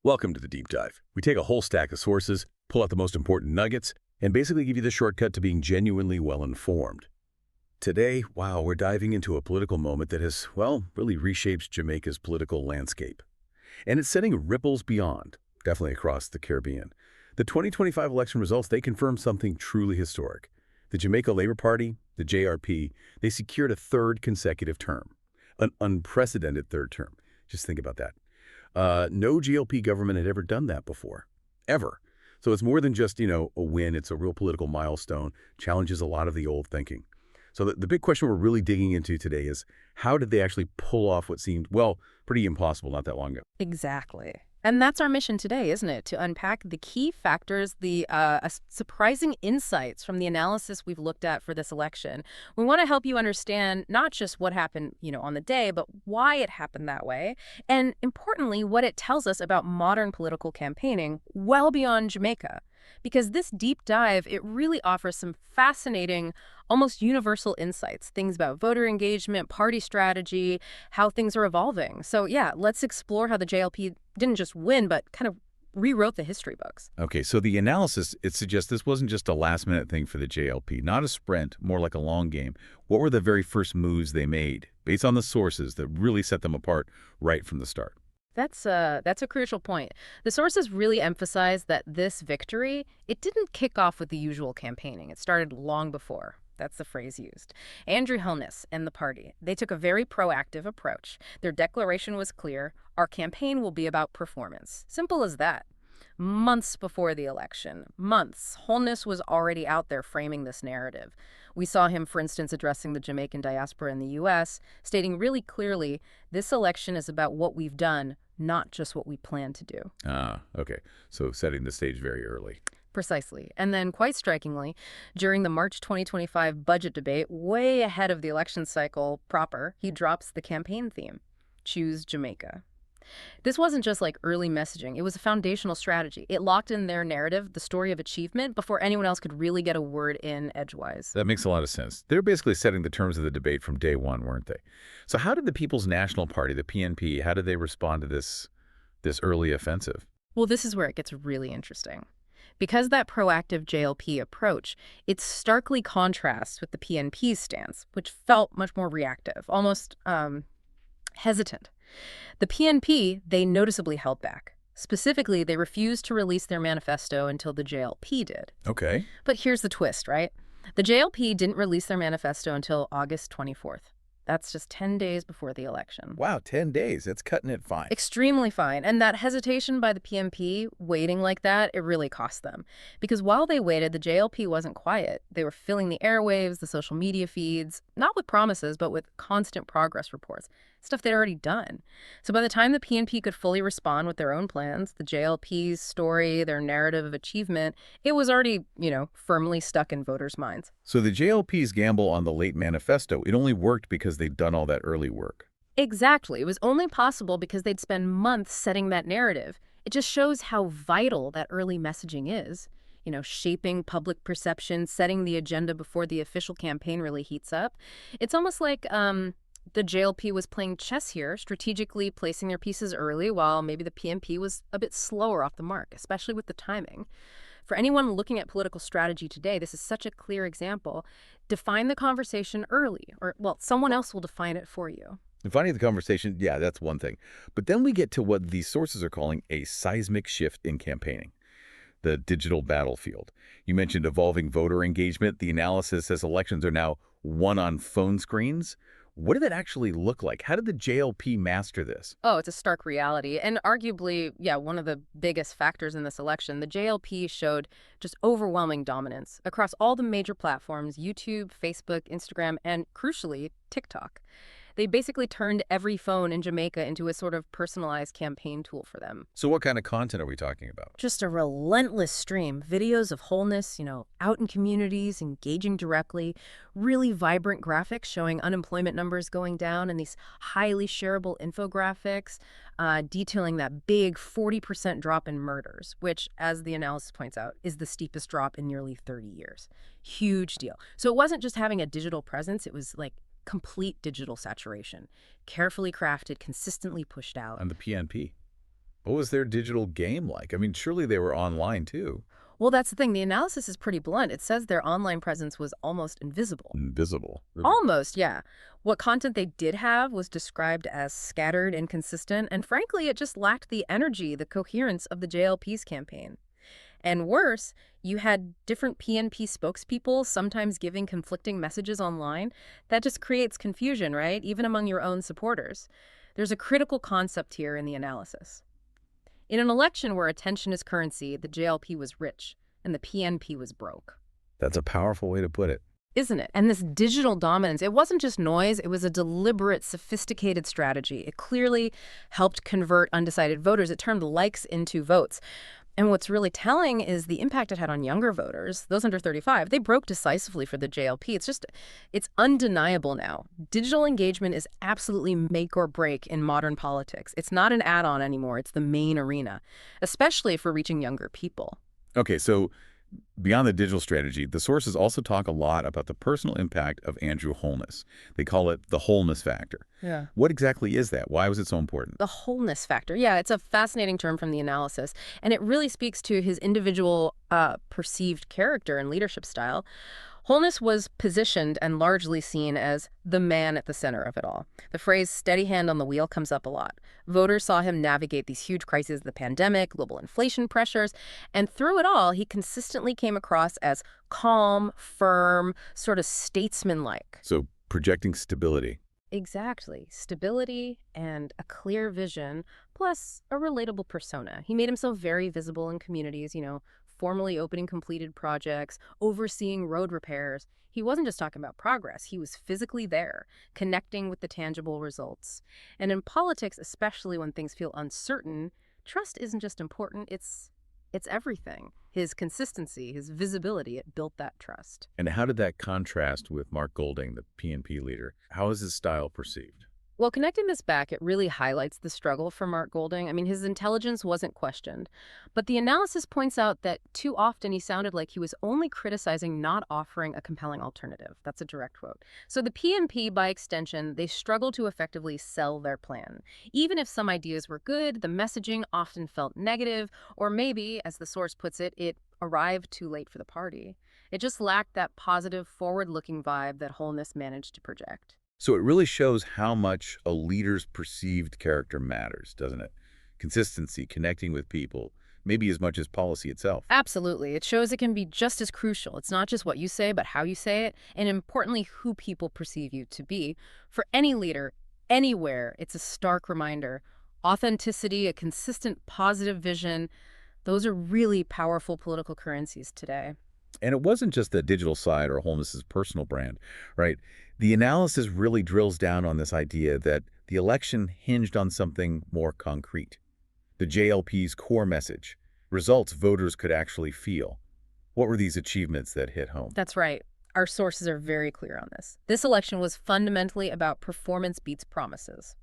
Welcome to the Deep Dive. We take a whole stack of sources, pull out the most important nuggets, and basically give you the shortcut to being genuinely well-informed. Today, wow, we're diving into a political moment that has, well, really reshaped Jamaica's political landscape. And it's setting ripples beyond, definitely across the Caribbean. The 2025 election results, they confirm something truly historic. The Jamaica Labour Party, the JLP, they secured a third consecutive term, an unprecedented third term. Just think about that. No JLP government had ever done that before, ever. So it's more than just, a win. It's a real political milestone, challenges a lot of the old thinking. So the big question we're really digging into today is, how did they actually pull off what seemed, well, pretty impossible not that long ago? Exactly. And that's our mission today, isn't it? To unpack the key factors, the surprising insights from the analysis we've looked at for this election. We want to help you understand not just what happened, on the day, but why it happened that way. And importantly, what it tells us about modern political campaigning well beyond Jamaica. Because this deep dive, it really offers some fascinating, almost universal insights, things about voter engagement, party strategy, how things are evolving. So yeah, let's explore how the JLP didn't just win, but kind of rewrote the history books. Okay, so the analysis, it suggests this wasn't just a last-minute thing for the JLP, not a sprint, more like a long game. What were the very first moves they made, based on the sources that really set them apart right from the start? That's a crucial point. The sources really emphasize that this victory, it didn't kick off with the usual campaigning. It started long before. That's the phrase used. Andrew Holness and the party, they took a very proactive approach. Their declaration was clear. Our campaign will be about performance. Simple as that. Months before the election, Holness was already out there framing this narrative. We saw him, for instance, addressing the Jamaican diaspora in the U.S., stating really clearly, this election is about what we've done, not just what we plan to do. Okay. So setting the stage very early. Precisely. And then, quite strikingly, during the March 2025 budget debate, way ahead of the election cycle proper, he drops the campaign theme, Choose Jamaica. This wasn't just like early messaging. It was a foundational strategy. It locked in their narrative, the story of achievement, before anyone else could really get a word in edgewise. That makes a lot of sense. They're basically setting the terms of the debate from day one, weren't they? So how did the People's National Party, the PNP, how did they respond to this early offensive? Well, this is where it gets really interesting. Because that proactive JLP approach, it starkly contrasts with the PNP's stance, which felt much more reactive, almost hesitant. The PNP, they noticeably held back. Specifically, they refused to release their manifesto until the JLP did. Okay. But here's the twist, right? The JLP didn't release their manifesto until August 24th. That's just 10 days before the election. Wow, 10 days. That's cutting it fine. Extremely fine. And that hesitation by the PNP, waiting like that, it really cost them. Because while they waited, the JLP wasn't quiet. They were filling the airwaves, the social media feeds, not with promises, but with constant progress reports, stuff they'd already done. So by the time the PNP could fully respond with their own plans, the JLP's story, their narrative of achievement, it was already, firmly stuck in voters' minds. So the JLP's gamble on the late manifesto, it only worked because they'd done all that early work. Exactly. It was only possible because they'd spend months setting that narrative. It just shows how vital that early messaging is. Shaping public perception, setting the agenda before the official campaign really heats up. It's almost like the JLP was playing chess here, strategically placing their pieces early, while maybe the PNP was a bit slower off the mark, especially with the timing. For anyone looking at political strategy today, this is such a clear example. Define the conversation early, or, someone else will define it for you. Defining the conversation, yeah, that's one thing. But then we get to what these sources are calling a seismic shift in campaigning, the digital battlefield. You mentioned evolving voter engagement. The analysis says elections are now won on phone screens. What did that actually look like? How did the JLP master this? Oh, it's a stark reality. And arguably, one of the biggest factors in this election, the JLP showed just overwhelming dominance across all the major platforms, YouTube, Facebook, Instagram, and crucially, TikTok. They basically turned every phone in Jamaica into a sort of personalized campaign tool for them. So what kind of content are we talking about? Just a relentless stream. Videos of Holness, out in communities, engaging directly. Really vibrant graphics showing unemployment numbers going down, and these highly shareable infographics detailing that big 40% drop in murders, which, as the analysis points out, is the steepest drop in nearly 30 years. Huge deal. So it wasn't just having a digital presence, it was like complete digital saturation, carefully crafted, consistently pushed out. And the PNP? What was their digital game like? I mean, surely they were online, too. Well, that's the thing. The analysis is pretty blunt. It says their online presence was almost invisible. Invisible. Really? Almost, yeah. What content they did have was described as scattered, inconsistent, and frankly, it just lacked the energy, the coherence of the JLP's campaign. And worse, you had different PNP spokespeople sometimes giving conflicting messages online. That just creates confusion, right? Even among your own supporters. There's a critical concept here in the analysis. In an election where attention is currency, the JLP was rich and the PNP was broke. That's a powerful way to put it. Isn't it? And this digital dominance, it wasn't just noise, it was a deliberate, sophisticated strategy. It clearly helped convert undecided voters. It turned likes into votes. And what's really telling is the impact it had on younger voters, those under 35. They broke decisively for the JLP. It's undeniable now. Digital engagement is absolutely make or break in modern politics. It's not an add-on anymore. It's the main arena, especially for reaching younger people. Okay, so beyond the digital strategy, the sources also talk a lot about the personal impact of Andrew Holness. They call it the Holness factor. Yeah. What exactly is that? Why was it so important? The wholeness factor. Yeah, it's a fascinating term from the analysis, and it really speaks to his individual perceived character and leadership style. Holness was positioned and largely seen as the man at the center of it all. The phrase steady hand on the wheel comes up a lot. Voters saw him navigate these huge crises, the pandemic, global inflation pressures, and through it all, he consistently came across as calm, firm, sort of statesman-like. So projecting stability. Exactly. Stability and a clear vision, plus a relatable persona. He made himself very visible in communities, formally opening completed projects, overseeing road repairs. He wasn't just talking about progress. He was physically there, connecting with the tangible results. And in politics, especially when things feel uncertain, trust isn't just important, it's everything. His consistency, his visibility, it built that trust. And how did that contrast with Mark Golding, the PNP leader? How is his style perceived? Well, connecting this back, it really highlights the struggle for Mark Golding. I mean, his intelligence wasn't questioned. But the analysis points out that too often he sounded like he was only criticizing, not offering a compelling alternative. That's a direct quote. So the PNP, by extension, they struggled to effectively sell their plan. Even if some ideas were good, the messaging often felt negative, or maybe, as the source puts it, it arrived too late for the party. It just lacked that positive, forward-looking vibe that Holness managed to project. So it really shows how much a leader's perceived character matters, doesn't it? Consistency, connecting with people, maybe as much as policy itself. Absolutely. It shows it can be just as crucial. It's not just what you say, but how you say it, and importantly, who people perceive you to be. For any leader, anywhere, it's a stark reminder. Authenticity, a consistent positive vision, those are really powerful political currencies today. And it wasn't just the digital side or Holness's personal brand, right? The analysis really drills down on this idea that the election hinged on something more concrete. The JLP's core message, results voters could actually feel. What were these achievements that hit home? That's right. Our sources are very clear on this. This election was fundamentally about performance beats promises.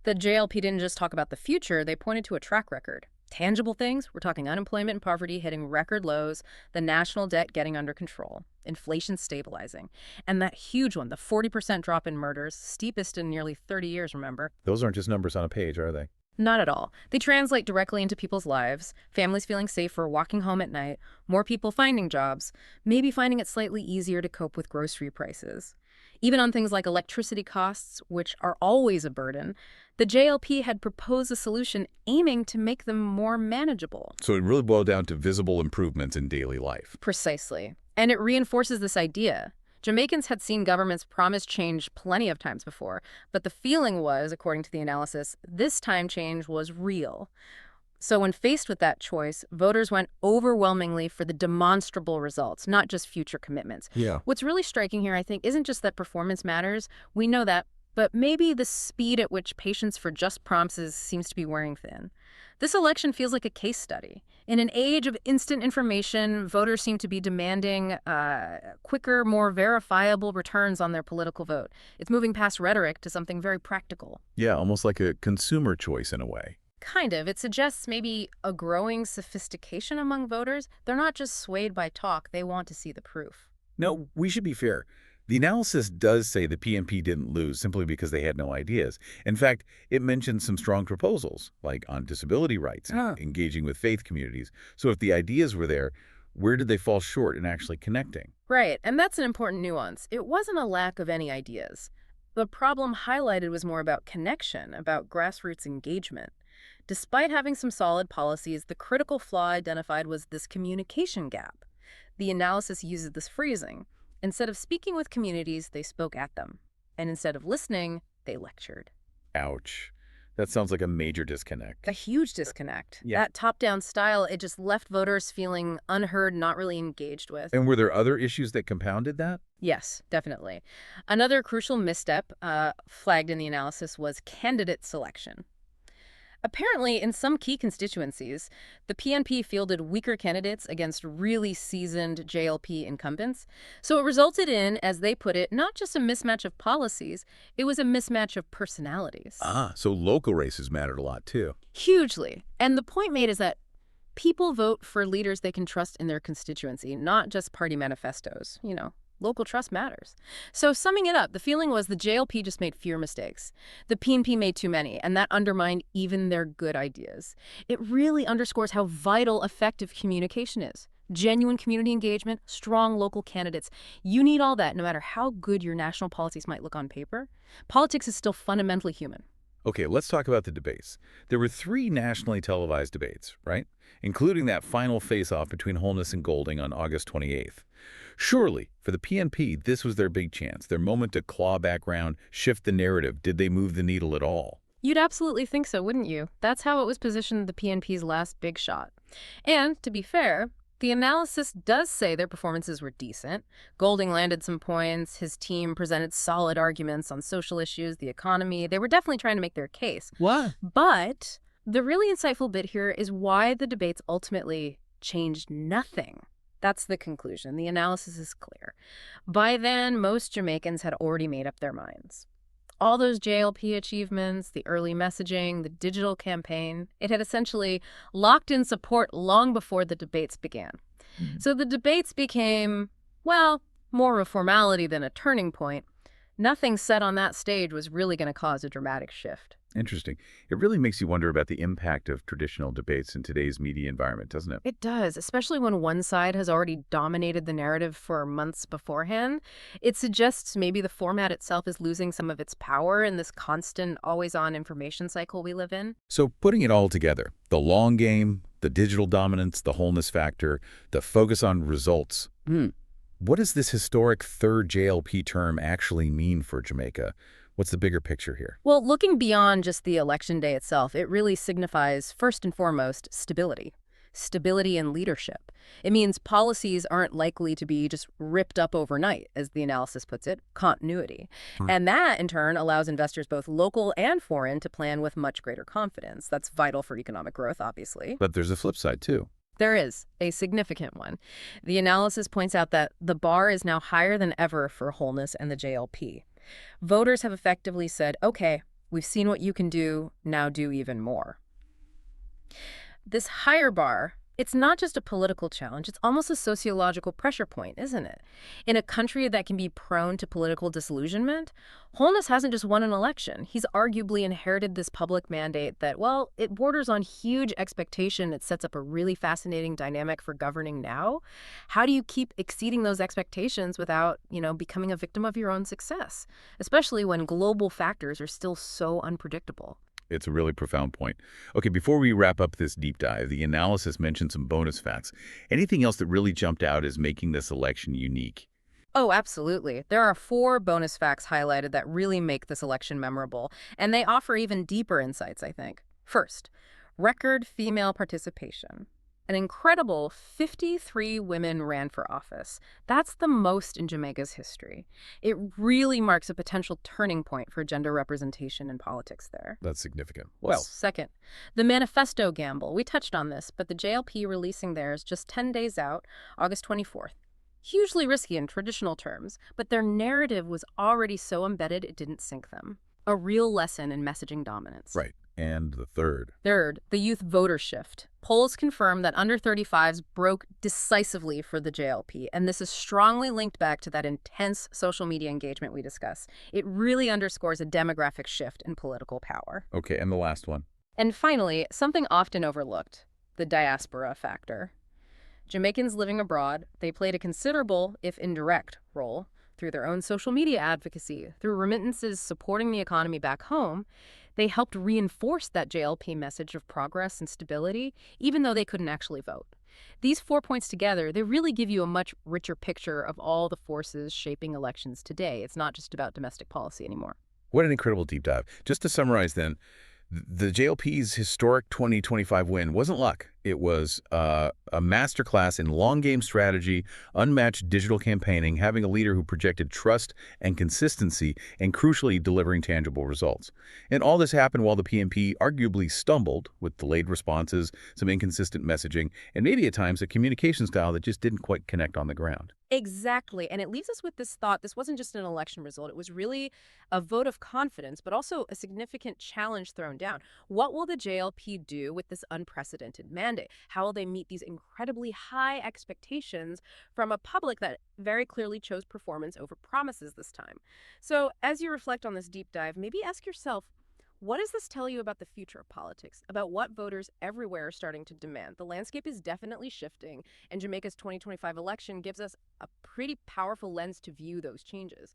The JLP didn't just talk about the future, they pointed to a track record. Tangible things, we're talking unemployment and poverty hitting record lows, the national debt getting under control, inflation stabilizing, and that huge one, the 40% drop in murders, steepest in nearly 30 years, remember? Those aren't just numbers on a page, are they? Not at all. They translate directly into people's lives, families feeling safer, walking home at night, more people finding jobs, maybe finding it slightly easier to cope with grocery prices. Even on things like electricity costs, which are always a burden, the JLP had proposed a solution aiming to make them more manageable. So it really boiled down to visible improvements in daily life. Precisely. And it reinforces this idea. Jamaicans had seen governments promise change plenty of times before, but the feeling was, according to the analysis, this time change was real. So when faced with that choice, voters went overwhelmingly for the demonstrable results, not just future commitments. Yeah. What's really striking here, I think, isn't just that performance matters. We know that. But maybe the speed at which patience for just promises seems to be wearing thin. This election feels like a case study. In an age of instant information, voters seem to be demanding quicker, more verifiable returns on their political vote. It's moving past rhetoric to something very practical. Yeah, almost like a consumer choice in a way. Kind of. It suggests maybe a growing sophistication among voters. They're not just swayed by talk, they want to see the proof. No, we should be fair. The analysis does say the PNP didn't lose simply because they had no ideas. In fact, it mentions some strong proposals, like on disability rights, Ah. engaging with faith communities. So if the ideas were there, where did they fall short in actually connecting? Right, and that's an important nuance. It wasn't a lack of any ideas. The problem highlighted was more about connection, about grassroots engagement. Despite having some solid policies, the critical flaw identified was this communication gap. The analysis uses this phrasing. Instead of speaking with communities, they spoke at them. And instead of listening, they lectured. Ouch. That sounds like a major A disconnect. huge disconnect. Yeah. That top-down style, it just left voters feeling unheard, not really engaged with. And were there other issues that compounded that? Yes, definitely. Another crucial misstep flagged in the analysis was candidate selection. Apparently, in some key constituencies, the PNP fielded weaker candidates against really seasoned JLP incumbents. So it resulted in, as they put it, not just a mismatch of policies, it was a mismatch of personalities. Ah, so local races mattered a lot, too. Hugely. And the point made is that people vote for leaders they can trust in their constituency, not just party manifestos. Local trust matters. So summing it up, the feeling was the JLP just made fewer mistakes. The PNP made too many, and that undermined even their good ideas. It really underscores how vital effective communication is. Genuine community engagement, strong local candidates. You need all that no matter how good your national policies might look on paper. Politics is still fundamentally human. Okay, let's talk about the debates. There were 3 nationally televised debates, right? Including that final face-off between Holness and Golding on August 28th. Surely, for the PNP, this was their big chance, their moment to claw back round, shift the narrative. Did they move the needle at all? You'd absolutely think so, wouldn't you? That's how it was positioned the PNP's last big shot. And, to be fair, the analysis does say their performances were decent. Golding landed some points, his team presented solid arguments on social issues, the economy. They were definitely trying to make their case. What? But the really insightful bit here is why the debates ultimately changed nothing. That's the conclusion. The analysis is clear. By then, most Jamaicans had already made up their minds. All those JLP achievements, the early messaging, the digital campaign, it had essentially locked in support long before the debates began. So the debates became, well, more a formality than a turning point. Nothing said on that stage was really going to cause a dramatic shift. Interesting. It really makes you wonder about the impact of traditional debates in today's media environment, doesn't it? It does, especially when one side has already dominated the narrative for months beforehand. It suggests maybe the format itself is losing some of its power in this constant, always-on information cycle we live in. So putting it all together, the long game, the digital dominance, the Holness factor, the focus on results. What does this historic third JLP term actually mean for Jamaica? What's the bigger picture here? Well, looking beyond just the election day itself, it really signifies, first and foremost, stability. Stability in leadership. It means policies aren't likely to be just ripped up overnight, as the analysis puts it, continuity. And that, in turn, allows investors both local and foreign to plan with much greater confidence. That's vital for economic growth, obviously. But there's a flip side, too. There is, a significant one. The analysis points out that the bar is now higher than ever for Holness and the JLP. Voters have effectively said, okay, we've seen what you can do, now do even more. This higher bar, it's not just a political challenge, it's almost a sociological pressure point, isn't it? In a country that can be prone to political disillusionment, Holness hasn't just won an election. He's arguably inherited this public mandate that, well, it borders on huge expectation. It sets up a really fascinating dynamic for governing now. How do you keep exceeding those expectations without, becoming a victim of your own success, especially when global factors are still so unpredictable? It's a really profound point. Okay, before we wrap up this deep dive, the analysis mentioned some bonus facts. Anything else that really jumped out as making this election unique? Oh, absolutely. There are 4 bonus facts highlighted that really make this election memorable, and they offer even deeper insights, I think. First, record female participation. An incredible 53 women ran for office. That's the most in Jamaica's history. It really marks a potential turning point for gender representation in politics there. That's significant. Well, Second, the manifesto gamble. We touched on this, but the JLP releasing theirs just 10 days out, August 24th. Hugely risky in traditional terms, but their narrative was already so embedded it didn't sink them. A real lesson in messaging dominance. Right. And the third. Third, the youth voter shift. Polls confirm that under 35s broke decisively for the JLP, and this is strongly linked back to that intense social media engagement we discussed. It really underscores a demographic shift in political power. Okay, and the last one. And finally, something often overlooked, the diaspora factor. Jamaicans living abroad, they played a considerable, if indirect, role through their own social media advocacy, through remittances supporting the economy back home. They helped reinforce that JLP message of progress and stability, even though they couldn't actually vote. These 4 points together, they really give you a much richer picture of all the forces shaping elections today. It's not just about domestic policy anymore. What an incredible deep dive. Just to summarize then, the JLP's historic 2025 win wasn't luck. It was a masterclass in long-game strategy, unmatched digital campaigning, having a leader who projected trust and consistency, and crucially delivering tangible results. And all this happened while the PMP arguably stumbled with delayed responses, some inconsistent messaging, and maybe at times a communication style that just didn't quite connect on the ground. Exactly. And it leaves us with this thought. This wasn't just an election result. It was really a vote of confidence, but also a significant challenge thrown down. What will the JLP do with this unprecedented mandate? How will they meet these incredibly high expectations from a public that very clearly chose performance over promises this time? So as you reflect on this deep dive, maybe ask yourself, what does this tell you about the future of politics, about what voters everywhere are starting to demand? The landscape is definitely shifting, and Jamaica's 2025 election gives us a pretty powerful lens to view those changes.